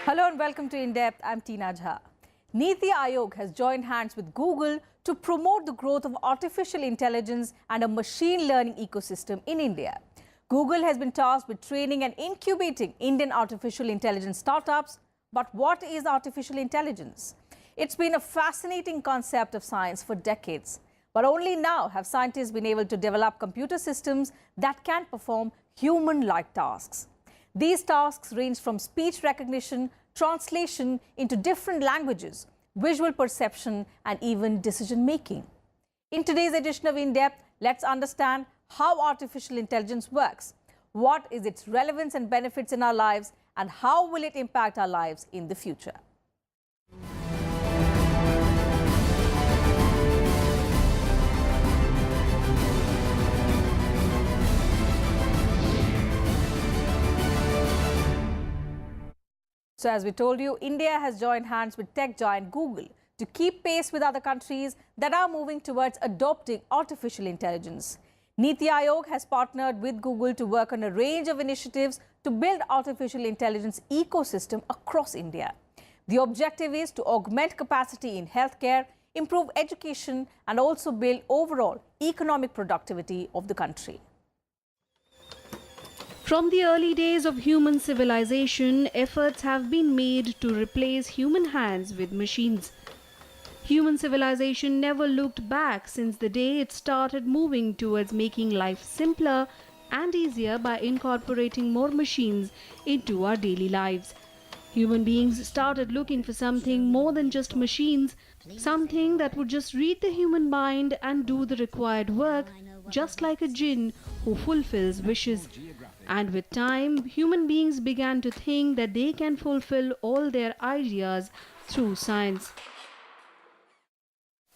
Hello and welcome to In Depth. I'm Tina Jha. Niti Aayog has joined hands with Google to promote the growth of artificial intelligence and a machine learning ecosystem in India. Google has been tasked with training and incubating Indian artificial intelligence startups. But what is artificial intelligence? It's been a fascinating concept of science for decades. But only now have scientists been able to develop computer systems that can perform human-like tasks. These tasks range from speech recognition, translation into different languages, visual perception, and even decision-making. In today's edition of In Depth, let's understand how artificial intelligence works, what is its relevance and benefits in our lives, and how will it impact our lives in the future. So as we told you, India has joined hands with tech giant Google to keep pace with other countries that are moving towards adopting artificial intelligence. Niti Aayog has partnered with Google to work on a range of initiatives to build artificial intelligence ecosystem across India. The objective is to augment capacity in healthcare, improve education, and also build overall economic productivity of the country. From the early days of human civilization, efforts have been made to replace human hands with machines. Human civilization never looked back since the day it started moving towards making life simpler and easier by incorporating more machines into our daily lives. Human beings started looking for something more than just machines, something that would just read the human mind and do the required work, just like a jinn who fulfills wishes. And with time, human beings began to think that they can fulfill all their ideas through science.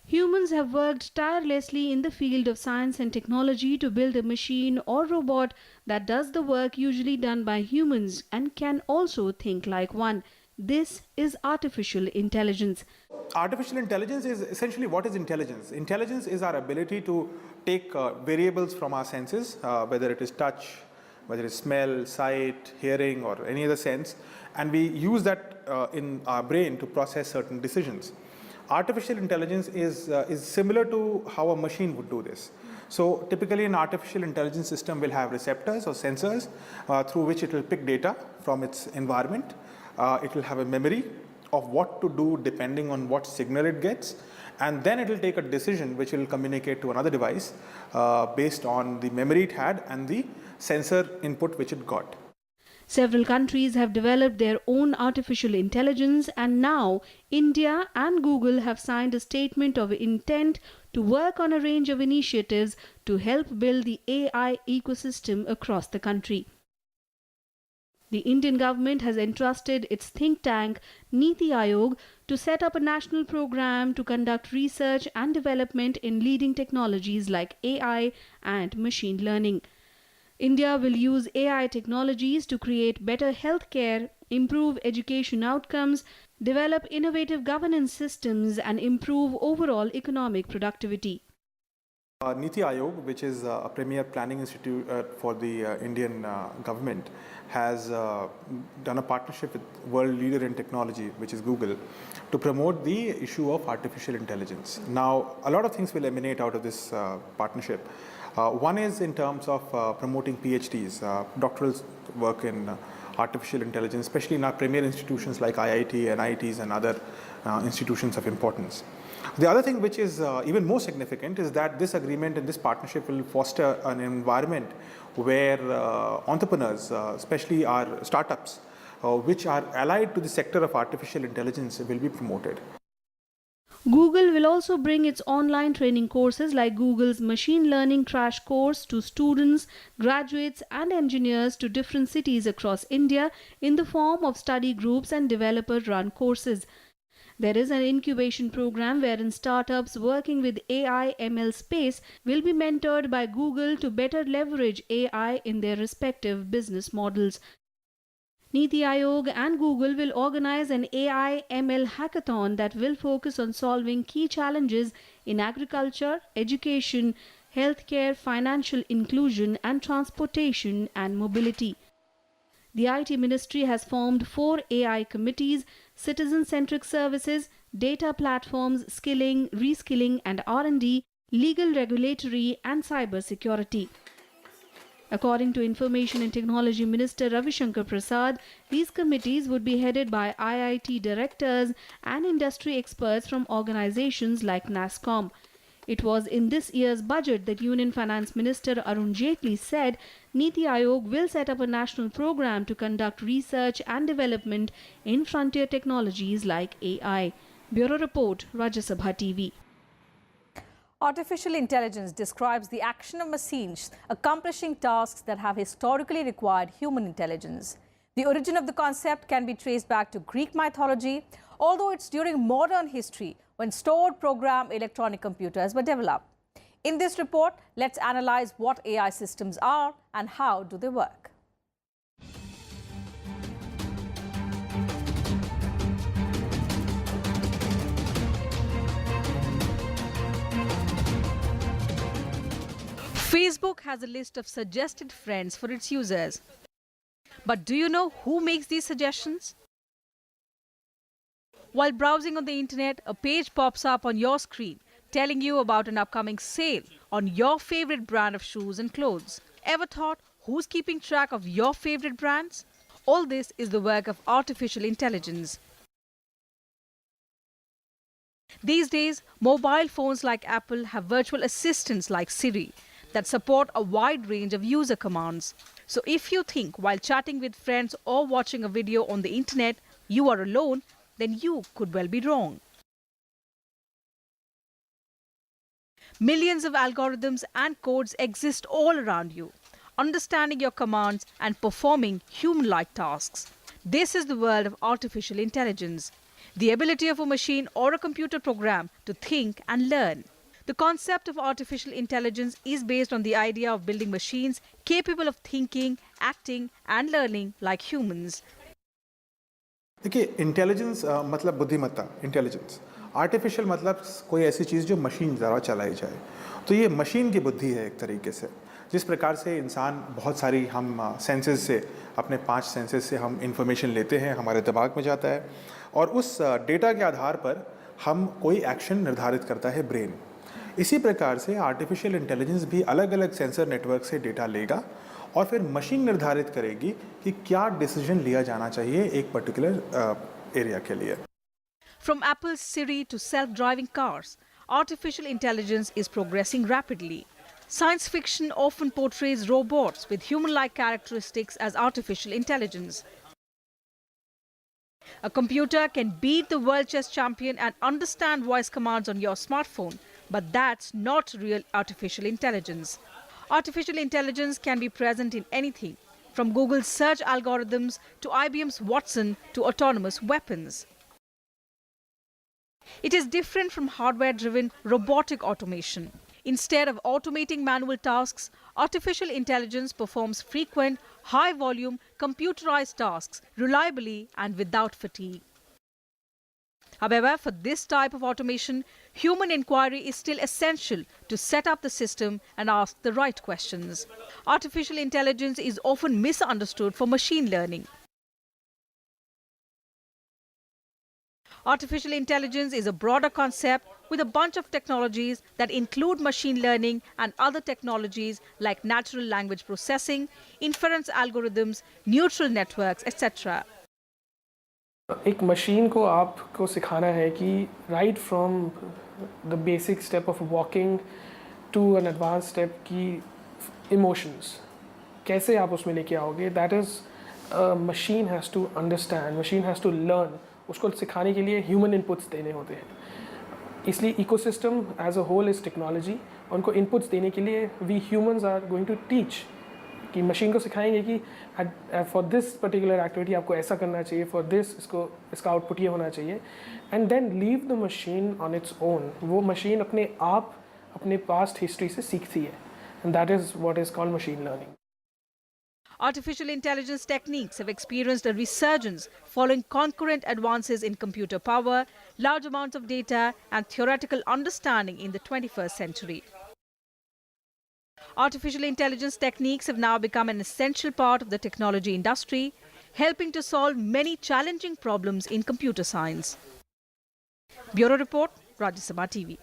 Humans have worked tirelessly in the field of science and technology to build a machine or robot that does the work usually done by humans and can also think like one. This is artificial intelligence. Artificial intelligence is essentially what is intelligence. Intelligence is our ability to take variables from our senses, whether it is touch, whether it's smell, sight, hearing, or any other sense, and we use that in our brain to process certain decisions. Artificial intelligence is similar to how a machine would do this. So typically an artificial intelligence system will have receptors or sensors through which it will pick data from its environment. It will have a memory of what to do depending on what signal it gets, and then it will take a decision which will communicate to another device based on the memory it had and the sensor input which it got. Several countries have developed their own artificial intelligence, and now India and Google have signed a statement of intent to work on a range of initiatives to help build the AI ecosystem across the country. The Indian government has entrusted its think tank, Niti Aayog, to set up a national program to conduct research and development in leading technologies like AI and machine learning. India will use AI technologies to create better healthcare, improve education outcomes, develop innovative governance systems, and improve overall economic productivity. Niti Aayog, which is a premier planning institute for the Indian government, has done a partnership with world leader in technology, which is Google, to promote the issue of artificial intelligence. Now, a lot of things will emanate out of this partnership. One is in terms of promoting PhDs, doctoral work in artificial intelligence, especially in our premier institutions like IIT, NITs, and other institutions of importance. The other thing which is even more significant is that this agreement and this partnership will foster an environment where entrepreneurs, especially our startups, which are allied to the sector of artificial intelligence, will be promoted. Google will also bring its online training courses like Google's Machine Learning Crash Course to students, graduates, and engineers to different cities across India in the form of study groups and developer-run courses. There is an incubation program wherein startups working with AI/ML space will be mentored by Google to better leverage AI in their respective business models. Niti Aayog and Google will organize an AI/ML hackathon that will focus on solving key challenges in agriculture, education, healthcare, financial inclusion, and transportation and mobility. The IT Ministry has formed 4 AI committees: citizen-centric services, data platforms, skilling, reskilling and R&D, legal, regulatory and cyber security. According to Information and Technology Minister Ravi Shankar Prasad, these committees would be headed by IIT directors and industry experts from organizations like NASSCOM. It was in this year's budget that Union Finance Minister Arun Jaitley said Niti Aayog will set up a national program to conduct research and development in frontier technologies like AI. Bureau Report, Rajya Sabha TV. Artificial intelligence describes the action of machines accomplishing tasks that have historically required human intelligence. The origin of the concept can be traced back to Greek mythology, although it's during modern history when stored program electronic computers were developed. In this report, let's analyze what AI systems are and how do they work. Facebook has a list of suggested friends for its users. But do you know who makes these suggestions? While browsing on the internet, a page pops up on your screen telling you about an upcoming sale on your favorite brand of shoes and clothes. Ever thought who's keeping track of your favorite brands? All this is the work of artificial intelligence. These days, mobile phones like Apple have virtual assistants like Siri that support a wide range of user commands. So if you think while chatting with friends or watching a video on the internet you are alone, then you could well be wrong. Millions of algorithms and codes exist all around you, understanding your commands and performing human-like tasks. This is the world of artificial intelligence, the ability of a machine or a computer program to think and learn. The concept of artificial intelligence is based on the idea of building machines capable of thinking, acting and learning like humans. देखिए, intelligence मतलब बुद्धिमत्ता, intelligence. Artificial मतलब कोई ऐसी चीज़ जो machine द्वारा चलाई जाए। तो ये मशीन की बुद्धि है एक तरीके से। जिस प्रकार से इंसान बहुत सारी हम सेंसेस से, अपने 5 सेंसेस से हम इंफॉर्मेशन लेते हैं, हमारे दिमाग में जाता है और उस डेटा के आधार पर हम कोई एक्शन निर्धारित करता है ब्रेन। इसी प्रकार से आर्टिफिशियल इंटेलिजेंस भी अलग अलग सेंसर नेटवर्क से डेटा लेगा और फिर मशीन निर्धारित करेगी कि क्या डिसीजन लिया जाना चाहिए एक पर्टिकुलर एरिया के लिए। From Apple's Siri to self-driving cars, artificial intelligence is progressing rapidly. Science fiction often portrays robots with human-like characteristics as artificial intelligence. A computer can beat the world chess champion and understand voice commands on your smartphone, but that's not real artificial intelligence. Artificial intelligence can be present in anything, from Google's search algorithms to IBM's Watson to autonomous weapons. It is different from hardware-driven robotic automation. Instead of automating manual tasks, artificial intelligence performs frequent, high-volume, computerized tasks reliably and without fatigue. However, for this type of automation, human inquiry is still essential to set up the system and ask the right questions. Artificial intelligence is often misunderstood for machine learning. Artificial intelligence is a broader concept with a bunch of technologies that include machine learning and other technologies like natural language processing, inference algorithms, neural networks, etc. एक machine को आपको सिखाना है कि right from the basic step of walking to an advance step की emotions कैसे आप उसमें लेके आओगे, that is machine has to understand, machine has to learn. उसको सिखाने के लिए ह्यूमन इनपुट्स देने होते हैं, इसलिए ecosystem as a whole is technology. उनको इनपुट्स देने के लिए we humans are going to teach कि मशीन को सिखाएंगे कि फॉर दिस पर्टिकुलर एक्टिविटी आपको ऐसा करना चाहिए, फॉर दिस इसका आउटपुट ये होना चाहिए, and then leave the machine on its own. वो मशीन अपने आप अपने पास्ट हिस्ट्री से सीखती है, and that is what is called machine learning. Artificial intelligence techniques have experienced a resurgence following concurrent advances in computer power, large amounts of data, and theoretical understanding in the 21st century. Artificial intelligence techniques have now become an essential part of the technology industry, helping to solve many challenging problems in computer science. Bureau Report, Rajya Sabha TV.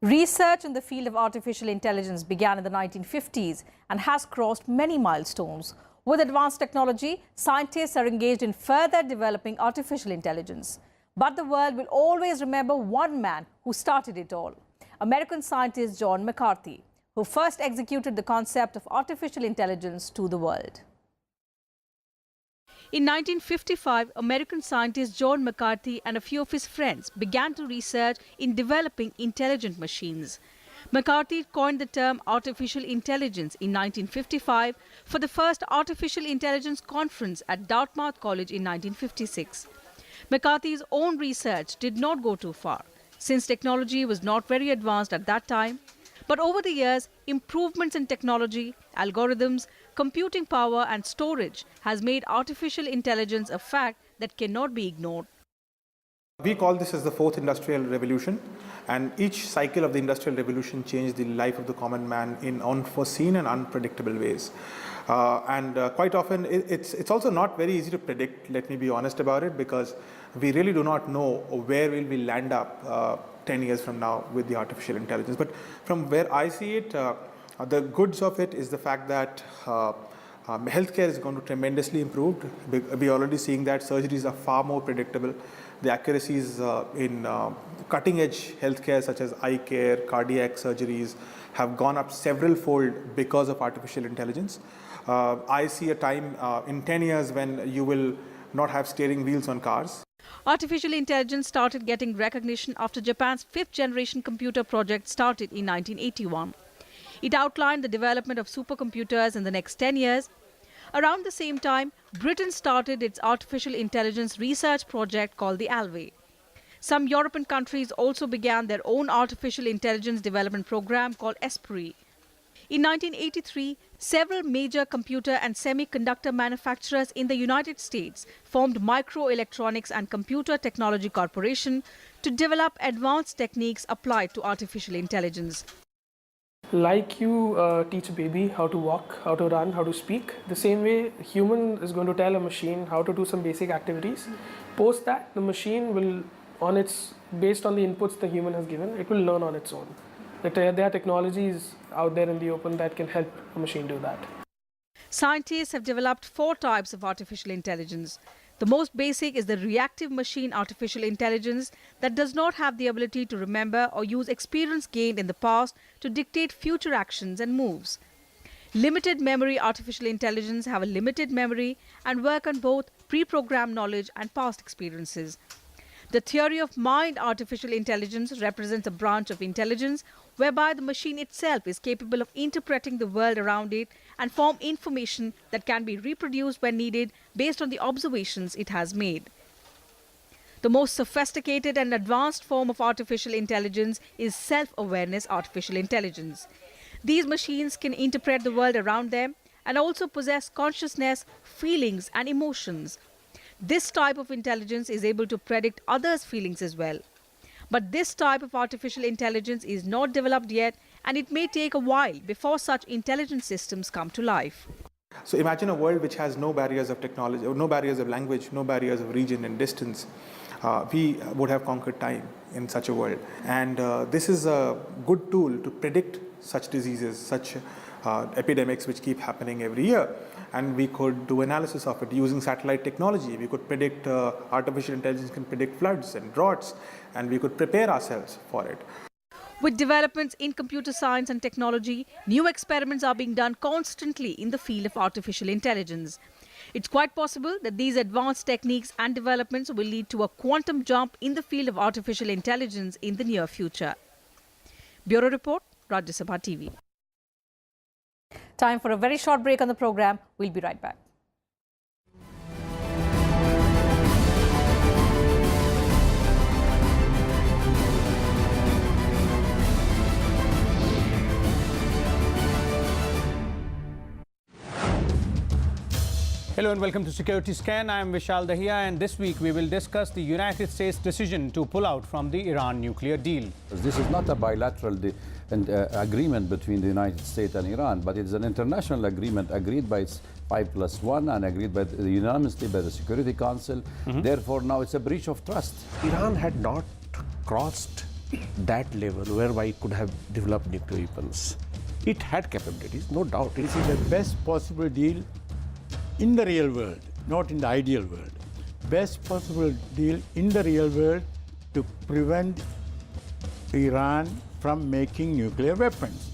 Research in the field of artificial intelligence began in the 1950s and has crossed many milestones. With advanced technology, scientists are engaged in further developing artificial intelligence. But the world will always remember one man who started it all, American scientist John McCarthy, who first executed the concept of artificial intelligence to the world. In 1955, American scientist John McCarthy and a few of his friends began to research in developing intelligent machines. McCarthy coined the term artificial intelligence in 1955 for the first artificial intelligence conference at Dartmouth College in 1956. McCarthy's own research did not go too far, since technology was not very advanced at that time. But over the years, improvements in technology, algorithms, computing power and storage has made artificial intelligence a fact that cannot be ignored. We call this as the fourth industrial revolution, and each cycle of the industrial revolution changed the life of the common man in unforeseen and unpredictable ways. Quite often, it's also not very easy to predict, let me be honest about it, because we really do not know where will we land up 10 years from now with the artificial intelligence. But from where I see it, the goods of it is the fact that healthcare is going to tremendously improve. We're already seeing that surgeries are far more predictable. The accuracies in cutting-edge healthcare, such as eye care, cardiac surgeries, have gone up several-fold because of artificial intelligence. I see a time in 10 years when you will not have steering wheels on cars. Artificial intelligence started getting recognition after Japan's fifth-generation computer project started in 1981. It outlined the development of supercomputers in the next 10 years. Around the same time, Britain started its artificial intelligence research project called the ALVE. Some European countries also began their own artificial intelligence development program called ESPRI. In 1983, several major computer and semiconductor manufacturers in the United States formed Microelectronics and Computer Technology Corporation to develop advanced techniques applied to artificial intelligence. Like you teach a baby how to walk, how to run, how to speak, the same way a human is going to tell a machine how to do some basic activities. Post that, the machine will, based on the inputs the human has given, it will learn on its own. There are technologies out there in the open that can help a machine do that. Scientists have developed 4 types of artificial intelligence. The most basic is the reactive machine artificial intelligence that does not have the ability to remember or use experience gained in the past to dictate future actions and moves. Limited memory artificial intelligence have a limited memory and work on both pre-programmed knowledge and past experiences. The theory of mind artificial intelligence represents a branch of intelligence whereby the machine itself is capable of interpreting the world around it and form information that can be reproduced when needed based on the observations it has made. The most sophisticated and advanced form of artificial intelligence is self-awareness artificial intelligence. These machines can interpret the world around them and also possess consciousness, feelings and emotions. This type of intelligence is able to predict others' feelings as well. But this type of artificial intelligence is not developed yet, and it may take a while before such intelligent systems come to life. So imagine a world which has no barriers of technology, no barriers of language, no barriers of region and distance. We would have conquered time in such a world. And this is a good tool to predict such diseases, such epidemics which keep happening every year. And we could do analysis of it using satellite technology. We could predict, artificial intelligence can predict floods and droughts, and we could prepare ourselves for it. With developments in computer science and technology, new experiments are being done constantly in the field of artificial intelligence. It's quite possible that these advanced techniques and developments will lead to a quantum jump in the field of artificial intelligence in the near future. Bureau Report, Rajya Sabha TV. Time for a very short break on the program. We'll be right back. Hello and welcome to Security Scan. I am Vishal Dahiya, and this week we will discuss the United States' decision to pull out from the Iran nuclear deal. This is not a bilateral agreement between the United States and Iran, but it's an international agreement agreed by 5+1 and agreed by unanimously by the Security Council. Therefore, now it's a breach of trust. Iran had not crossed that level whereby it could have developed nuclear weapons. It had capabilities, no doubt. This is the best possible deal in the real world, not in the ideal world. Best possible deal in the real world to prevent Iran from making nuclear weapons.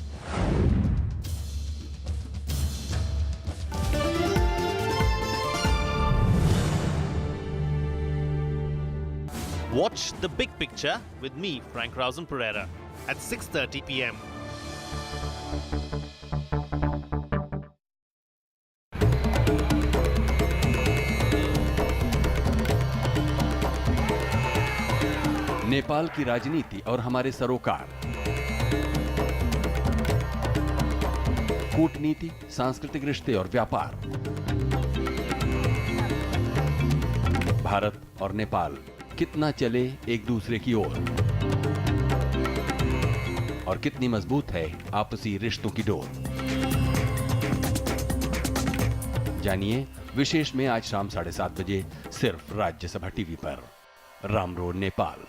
Watch The Big Picture with me, Frank Rausen Pereira, at 6:30 p.m. Nepal की राजनीति और हमारे सरोकार, कूटनीति, सांस्कृतिक रिश्ते और व्यापार, भारत और नेपाल कितना चले एक दूसरे की ओर और कितनी मजबूत है आपसी रिश्तों की डोर। जानिए विशेष में आज शाम 7:30 बजे सिर्फ राज्यसभा टीवी पर। Ram road Nepal.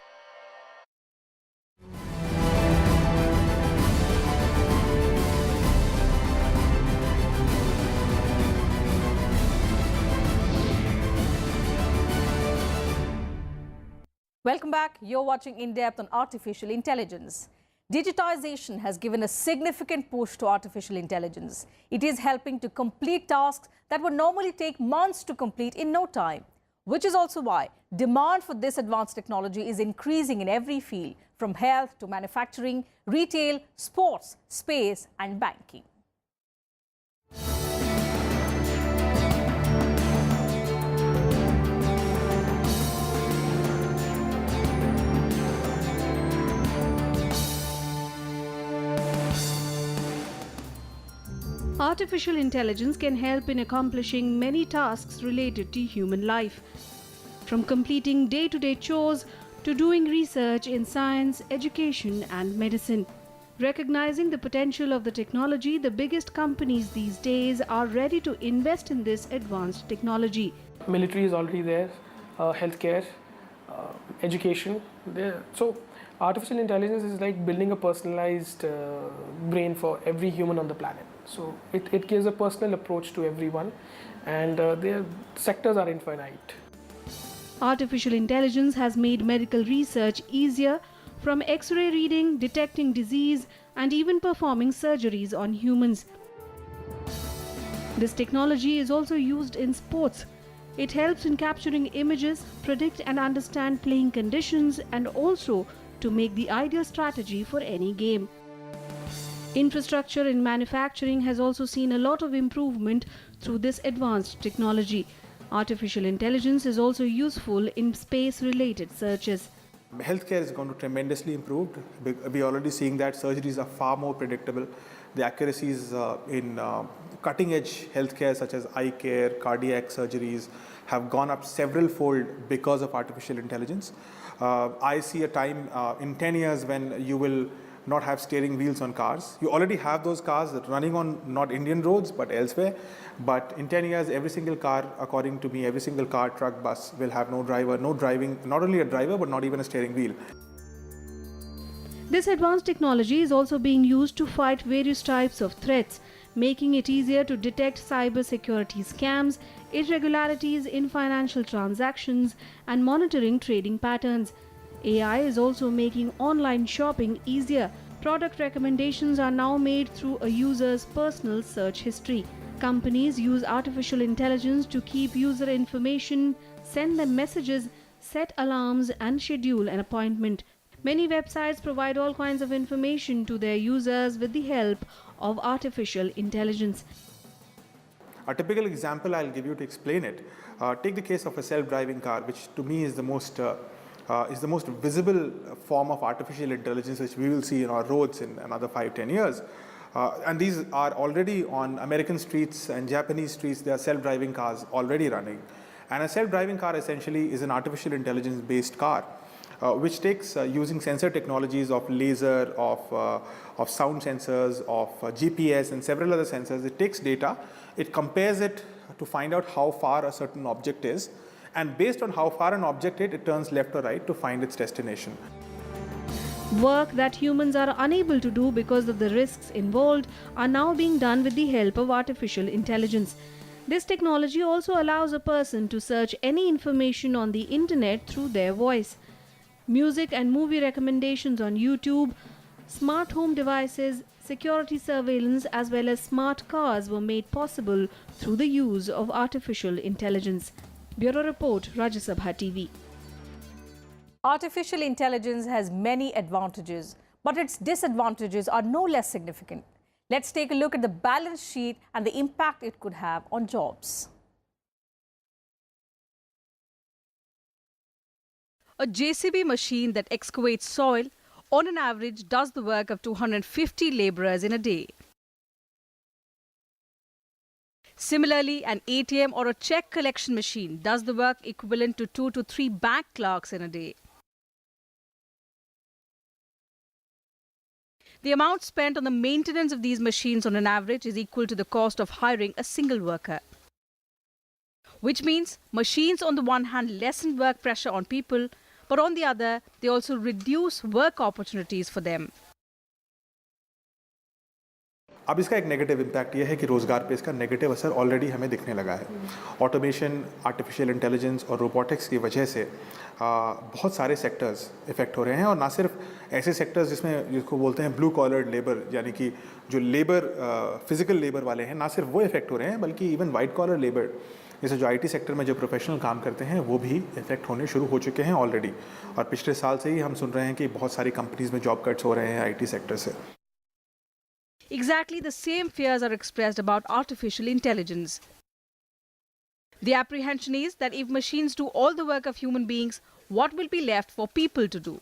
Welcome back. You're watching In Depth on Artificial Intelligence. Digitization has given a significant push to artificial intelligence. It is helping to complete tasks that would normally take months to complete in no time, which is also why demand for this advanced technology is increasing in every field, from health to manufacturing, retail, sports, space, and banking. Artificial intelligence can help in accomplishing many tasks related to human life, from completing day-to-day chores to doing research in science, education, and medicine. Recognizing the potential of the technology, the biggest companies these days are ready to invest in this advanced technology. Military is already there, healthcare, education. There. So artificial intelligence is like building a personalized brain for every human on the planet. So it gives a personal approach to everyone, and their sectors are infinite. Artificial intelligence has made medical research easier, from X-ray reading, detecting disease, and even performing surgeries on humans. This technology is also used in sports. It helps in capturing images, predict and understand playing conditions, and also to make the ideal strategy for any game. Infrastructure in manufacturing has also seen a lot of improvement through this advanced technology. Artificial intelligence is also useful in space-related searches. Healthcare is going to tremendously improve. We're already seeing that surgeries are far more predictable. The accuracies in cutting-edge healthcare, such as eye care, cardiac surgeries, have gone up several-fold because of artificial intelligence. I see a time in 10 years when you will not have steering wheels on cars. You already have those cars that running on not Indian roads but elsewhere. But in 10 years, every single car, according to me, every single car, truck, bus will have no driver, no driving, not only a driver but not even a steering wheel. This advanced technology is also being used to fight various types of threats, making it easier to detect cybersecurity scams, irregularities in financial transactions, and monitoring trading patterns. AI is also making online shopping easier. Product recommendations are now made through a user's personal search history. Companies use artificial intelligence to keep user information, send them messages, set alarms, and schedule an appointment. Many websites provide all kinds of information to their users with the help of artificial intelligence. A typical example I'll give you to explain it. Take the case of a self-driving car, which to me is the most visible form of artificial intelligence which we will see in our roads in another 5-10 years. And these are already on American streets and Japanese streets. There are self-driving cars already running. And a self-driving car essentially is an artificial intelligence based car. which takes using sensor technologies of laser, of sound sensors, of GPS and several other sensors. It takes data, it compares it to find out how far a certain object is, and based on how far an object is, it turns left or right to find its destination. Work that humans are unable to do because of the risks involved are now being done with the help of artificial intelligence. This technology also allows a person to search any information on the internet through their voice. Music and movie recommendations on YouTube, smart home devices, security surveillance as well as smart cars were made possible through the use of artificial intelligence. Bureau Report, Rajya Sabha TV. Artificial intelligence has many advantages, but its disadvantages are no less significant. Let's take a look at the balance sheet and the impact it could have on jobs. A JCB machine that excavates soil on an average does the work of 250 laborers in a day. Similarly, an ATM or a check collection machine does the work equivalent to 2 to 3 bank clerks in a day. The amount spent on the maintenance of these machines on an average is equal to the cost of hiring a single worker. Which means machines on the one hand lessen work pressure on people, but on the other, they also reduce work opportunities for them. अब इसका एक negative impact ये है कि रोज़गार पे इसका negative असर ऑलरेडी हमें दिखने लगा है। ऑटोमेशन, आर्टिफिशियल इंटेलिजेंस और रोबोटिक्स की वजह से बहुत सारे सेक्टर्स इफ़ेक्ट हो रहे हैं, और ना सिर्फ ऐसे सेक्टर्स जिसको बोलते हैं ब्लू कॉलर्ड लेबर, यानी कि जो लेबर फिजिकल लेबर वाले हैं, ना सिर्फ वो इफ़ेक्ट हो रहे हैं बल्कि इवन वाइट कॉलर लेबर जैसे जो आईटी सेक्टर में जो प्रोफेशनल काम करते हैं वो भी इफेक्ट होने शुरू हो चुके हैं ऑलरेडी। और पिछले साल से ही हम सुन रहे हैं कि बहुत सारी कंपनीज में जॉब कट्स हो रहे हैं आईटी सेक्टर से। Exactly the same fears are expressed about artificial intelligence. The apprehension is that if machines do all the work of human beings, what will be left for people to do?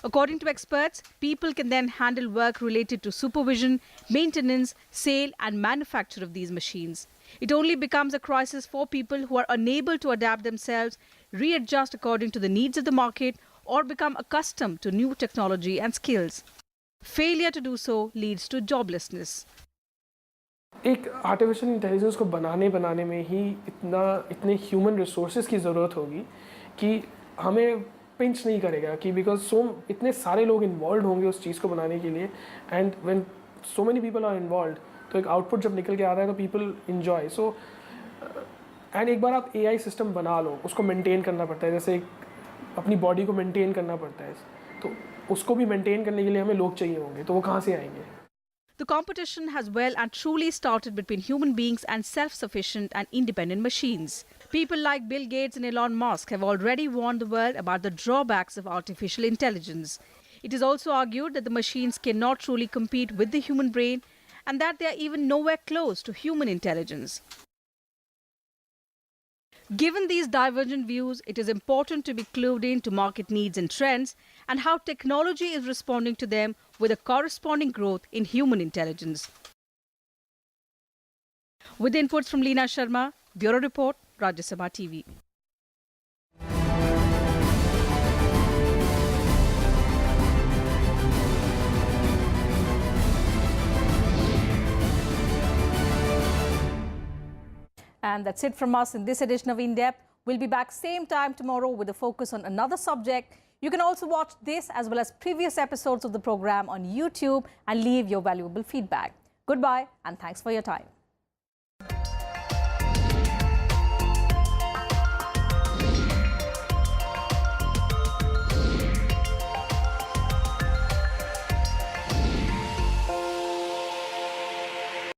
According to experts, people can then handle work related to supervision, maintenance, sale and manufacture of these machines. It only becomes a crisis for people who are unable to adapt themselves, readjust according to the needs of the market, or become accustomed to new technology and skills. Failure to do so leads to joblessness. एक artificial intelligence को बनाने में ही इतने human resources की ज़रूरत होगी कि हमें पिंच नहीं करेगा, कि बिकॉज इतने सारे लोग इन्वॉल्व होंगे उस चीज़ को बनाने के लिए, and when so many people are involve तो एक आउटपुट जब निकल के आता है तो पीपल इन्जॉय। सो एंड एक बार आप एआई सिस्टम बना लो, उसको मेंटेन करना पड़ता है, जैसे अपनी बॉडी को मेंटेन करना पड़ता है, तो उसको भी मेंटेन करने के लिए हमें लोग चाहिए होंगे, तो वो कहाँ से आएंगे? The competition has well and truly started between human beings and self-sufficient and independent machines. People like Bill Gates and Elon Musk have already warned the world about the drawbacks of artificial intelligence. It is also argued that the machines cannot truly compete with the human brain and that they are even nowhere close to human intelligence. Given these divergent views, it is important to be clued in to market needs and trends and how technology is responding to them with a corresponding growth in human intelligence. With inputs from Leena Sharma, Bureau Report, Rajya Sabha TV. And that's it from us in this edition of In Depth. We'll be back same time tomorrow with a focus on another subject. You can also watch this as well as previous episodes of the program on YouTube and leave your valuable feedback. Goodbye and thanks for your time.